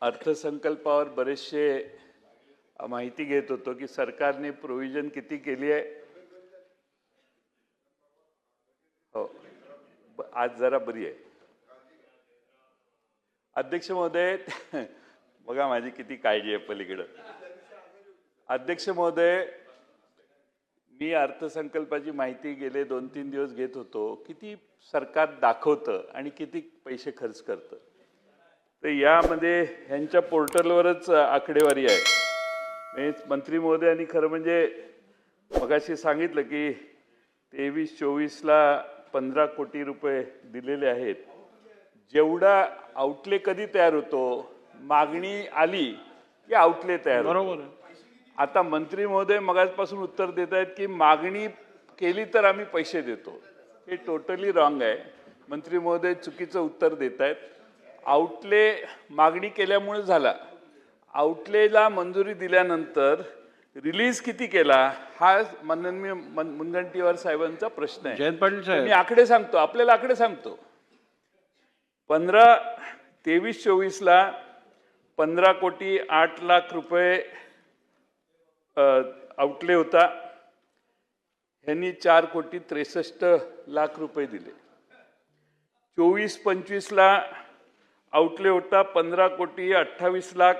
अर्थसंकल्पावर बरेचसे माहिती घेत होतो की सरकारने प्रोव्हिजन किती केली आहे. हो, आज जरा बरी आहे. अध्यक्ष महोदय, बघा माझी किती काळजी आहे पलीकडे. अध्यक्ष महोदय, मी अर्थसंकल्पाची माहिती गेले 2-3 दिवस घेत होतो. किती सरकार दाखवतं आणि किती पैसे खर्च करतं. तर यामध्ये ह्यांच्या पोर्टलवरच आकडेवारी आहे. मंत्री महोदयांनी खरं म्हणजे मगाशी सांगितलं की 23-24ला 15 कोटी रुपये दिलेले आहेत. जेवढा आउटले कधी तयार होतो, मागणी आली की आउटले तयार होतो. बरोबर आहे. आता मंत्री महोदय मगाचपासून उत्तर देत आहेत की मागणी केली तर आम्ही पैसे देतो. हे टोटली रॉंग आहे. मंत्री महोदय चुकीचं उत्तर देत आहेत. आउटले मागणी केल्यामुळे झाला. आउटलेला मंजुरी दिल्यानंतर रिलीज किती केला हा माननीय मुनगंटीवार साहेबांचा प्रश्न आहे. जयंत पाटील साहेब, मी आकडे सांगतो, आपल्याला आकडे सांगतो. 23-24ला 15 कोटी 8 लाख रुपये आउटले होता. ह्यांनी 4 कोटी 63 लाख रुपये दिले. 24-25ला आउटले होता 15 कोटी 28 लाख,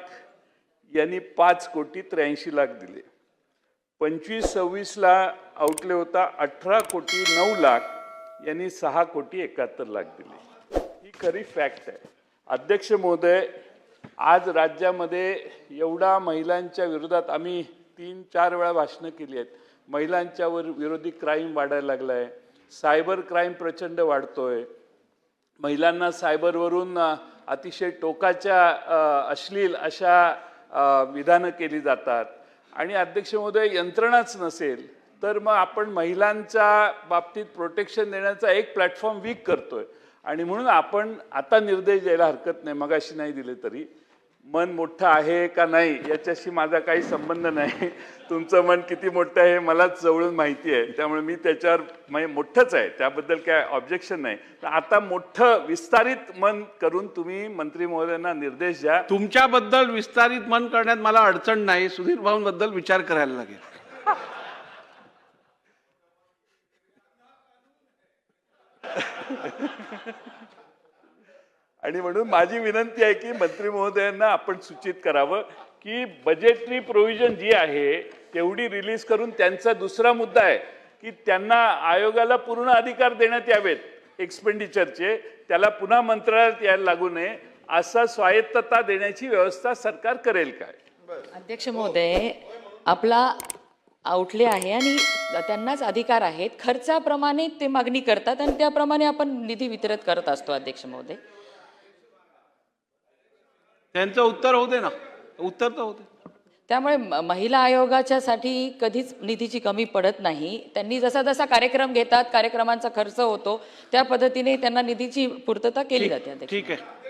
यांनी 5 कोटी 83 लाख दिले. 25-26ला आउटले होता 18 कोटी 9 लाख, यांनी 6 कोटी 71 लाख दिले. ही खरी फॅक्ट आहे. अध्यक्ष महोदय, आज राज्यामध्ये एवढा महिलांच्या विरोधात आम्ही 3-4 वेळा भाषणं केली आहेत. महिलांच्या विरोधी क्राईम वाढायला लागलाय. सायबर क्राईम प्रचंड वाढतोय. महिलांना सायबरवरून अतिशय टोकाच्या अश्लील अशा विधानं केली जातात. आणि अध्यक्ष महोदय, यंत्रणाच नसेल तर मग आपण महिलांच्या बाबतीत प्रोटेक्शन देण्याचा एक प्लॅटफॉर्म वीक करतोय. आणि म्हणून आपण आता निर्देश द्यायला हरकत नाही, मगाशी नाही दिले तरी. मन मोठं आहे का नाही याच्याशी माझा काही संबंध नाही. तुमचं मन किती मोठं आहे मलाच जवळून माहिती आहे. त्यामुळे मी त्याच्यावर मोठंच आहे, त्याबद्दल काय ऑब्जेक्शन नाही. आता मोठं विस्तारित मन करून तुम्ही मंत्री महोदयांना निर्देश द्या. तुमच्याबद्दल विस्तारित मन करण्यात मला अडचण नाही. सुधीर भाऊंबद्दल विचार करायला लागेल. आणि म्हणून माझी विनंती आहे की मंत्री महोदयांना आपण सूचित करावं की बजेटरी प्रोव्हिजन जी आहे तेवढी रिलीज करून. त्यांचा दुसरा मुद्दा आहे की त्यांना आयोगाला पूर्ण अधिकार देण्यात यावेत एक्सपेंडिचरचे. त्याला पुन्हा मंत्रालयात यायला लागू नये असा स्वायत्तता देण्याची व्यवस्था सरकार करेल काय? अध्यक्ष महोदय, आपला आउटले आहे आणि त्यांनाच अधिकार आहेत. खर्चाप्रमाणे ते मागणी करतात आणि त्याप्रमाणे आपण निधी वितरित करत असतो. अध्यक्ष महोदय, त्यांचं उत्तर होऊ दे ना. उत्तर तर होते. त्यामुळे महिला आयोगाच्या साठी कधीच निधीची कमी पडत नाही. त्यांनी जसा जसा कार्यक्रम घेतात, कार्यक्रमांचा खर्च होतो, त्या पद्धतीने त्यांना निधीची पूर्तता केली जाते. ठीक आहे.